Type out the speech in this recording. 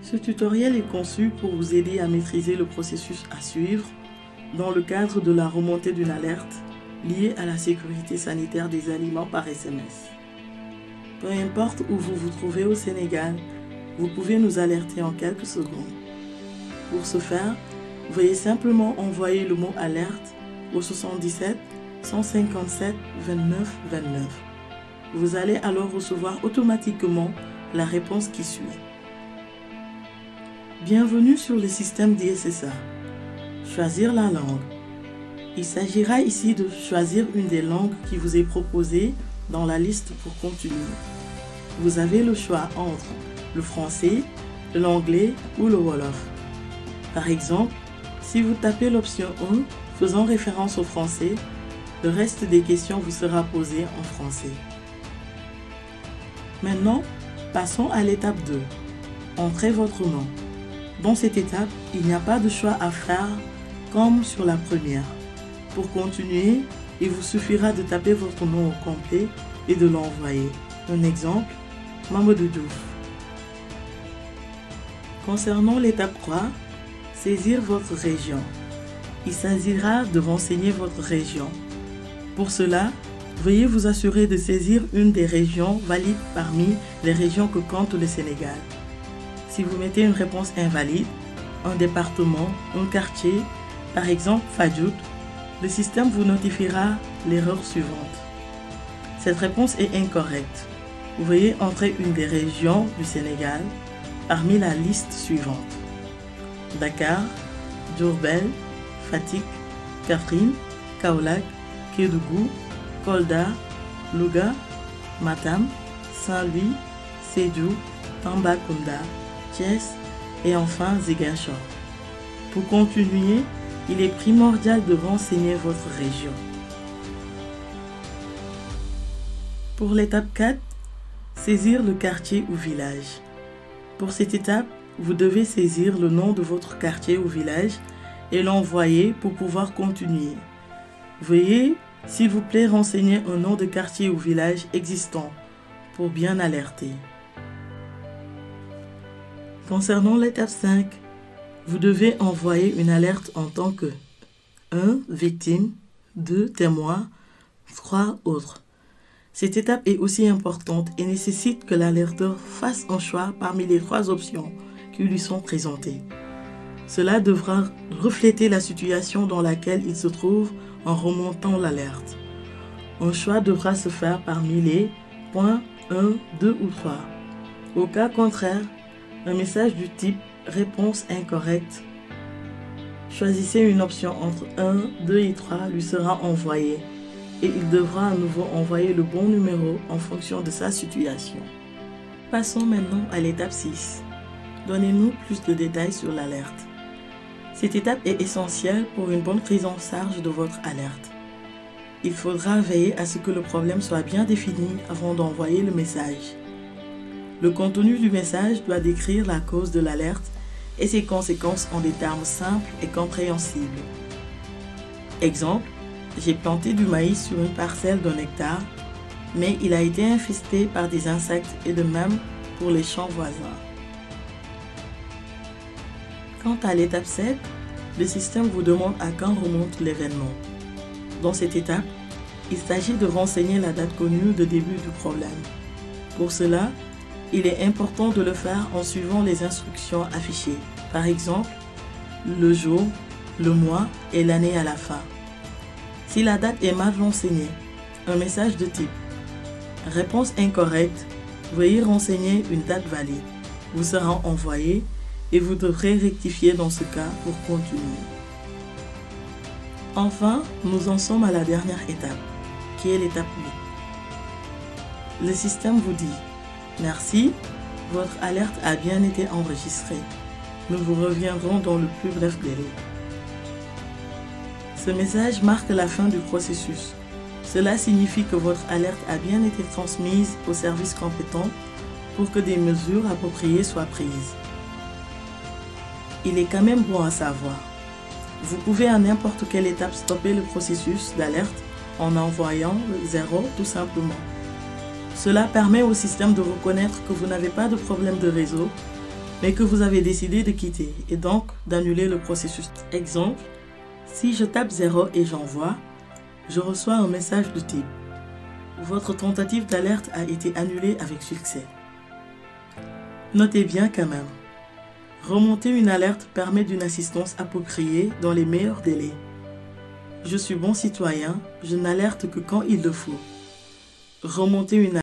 Ce tutoriel est conçu pour vous aider à maîtriser le processus à suivre dans le cadre de la remontée d'une alerte liée à la sécurité sanitaire des aliments par SMS. Peu importe où vous vous trouvez au Sénégal, vous pouvez nous alerter en quelques secondes. Pour ce faire, veuillez simplement envoyer le mot alerte au 77 157 29 29. Vous allez alors recevoir automatiquement la réponse qui suit. Bienvenue sur le système DSSA. Choisir la langue. Il s'agira ici de choisir une des langues qui vous est proposée dans la liste pour continuer. Vous avez le choix entre le français, l'anglais ou le wolof. Par exemple, si vous tapez l'option 1 faisant référence au français, le reste des questions vous sera posé en français. Maintenant, passons à l'étape 2. Entrez votre nom. Dans cette étape, il n'y a pas de choix à faire comme sur la première. Pour continuer, il vous suffira de taper votre nom au complet et de l'envoyer. Un exemple, Mamadou Diouf. Concernant l'étape 3, saisir votre région. Il s'agira de renseigner votre région. Pour cela, veuillez vous assurer de saisir une des régions valides parmi les régions que compte le Sénégal. Si vous mettez une réponse invalide, un département, un quartier, par exemple Fadjout, le système vous notifiera l'erreur suivante. Cette réponse est incorrecte. Veuillez entrer une des régions du Sénégal parmi la liste suivante: Dakar, Diourbel, Fatick, Kaffrine, Kaolack, Kédougou, Kolda, Louga, Matam, Saint-Louis, Sédhiou, Tambacounda, Thiès et enfin Ziguinchor. Pour continuer, il est primordial de renseigner votre région. Pour l'étape 4, saisir le quartier ou village. Pour cette étape, vous devez saisir le nom de votre quartier ou village et l'envoyer pour pouvoir continuer. Veuillez, s'il vous plaît, renseigner un nom de quartier ou village existant pour bien alerter. Concernant l'étape 5, vous devez envoyer une alerte en tant que 1. Victime, 2. Témoin, 3. Autre. Cette étape est aussi importante et nécessite que l'alerteur fasse un choix parmi les 3 options qui lui sont présentées. Cela devra refléter la situation dans laquelle il se trouve en remontant l'alerte. Un choix devra se faire parmi les points 1, 2 ou 3. Au cas contraire, un message du type « Réponse incorrecte ». Choisissez une option entre 1, 2 et 3 lui sera envoyée et il devra à nouveau envoyer le bon numéro en fonction de sa situation. Passons maintenant à l'étape 6. Donnez-nous plus de détails sur l'alerte. Cette étape est essentielle pour une bonne prise en charge de votre alerte. Il faudra veiller à ce que le problème soit bien défini avant d'envoyer le message. Le contenu du message doit décrire la cause de l'alerte et ses conséquences en des termes simples et compréhensibles. Exemple, j'ai planté du maïs sur une parcelle d'1 hectare, mais il a été infesté par des insectes et de même pour les champs voisins. Quant à l'étape 7, le système vous demande à quand remonte l'événement. Dans cette étape, il s'agit de renseigner la date connue de début du problème. Pour cela, il est important de le faire en suivant les instructions affichées. Par exemple, le jour, le mois et l'année à la fin. Si la date est mal renseignée, un message de type « Réponse incorrecte, veuillez renseigner une date valide » vous sera envoyé et vous devrez rectifier dans ce cas pour continuer. Enfin, nous en sommes à la dernière étape, qui est l'étape 8. Le système vous dit « Merci, votre alerte a bien été enregistrée. Nous vous reviendrons dans le plus bref délai. » Ce message marque la fin du processus. Cela signifie que votre alerte a bien été transmise aux services compétents pour que des mesures appropriées soient prises. Il est quand même bon à savoir. Vous pouvez à n'importe quelle étape stopper le processus d'alerte en envoyant le 0 tout simplement. Cela permet au système de reconnaître que vous n'avez pas de problème de réseau mais que vous avez décidé de quitter et donc d'annuler le processus. Exemple, si je tape 0 et j'envoie, je reçois un message de type « Votre tentative d'alerte a été annulée avec succès ». Notez bien quand même, remonter une alerte permet d'une assistance appropriée dans les meilleurs délais. Je suis bon citoyen, je n'alerte que quand il le faut. Remonter une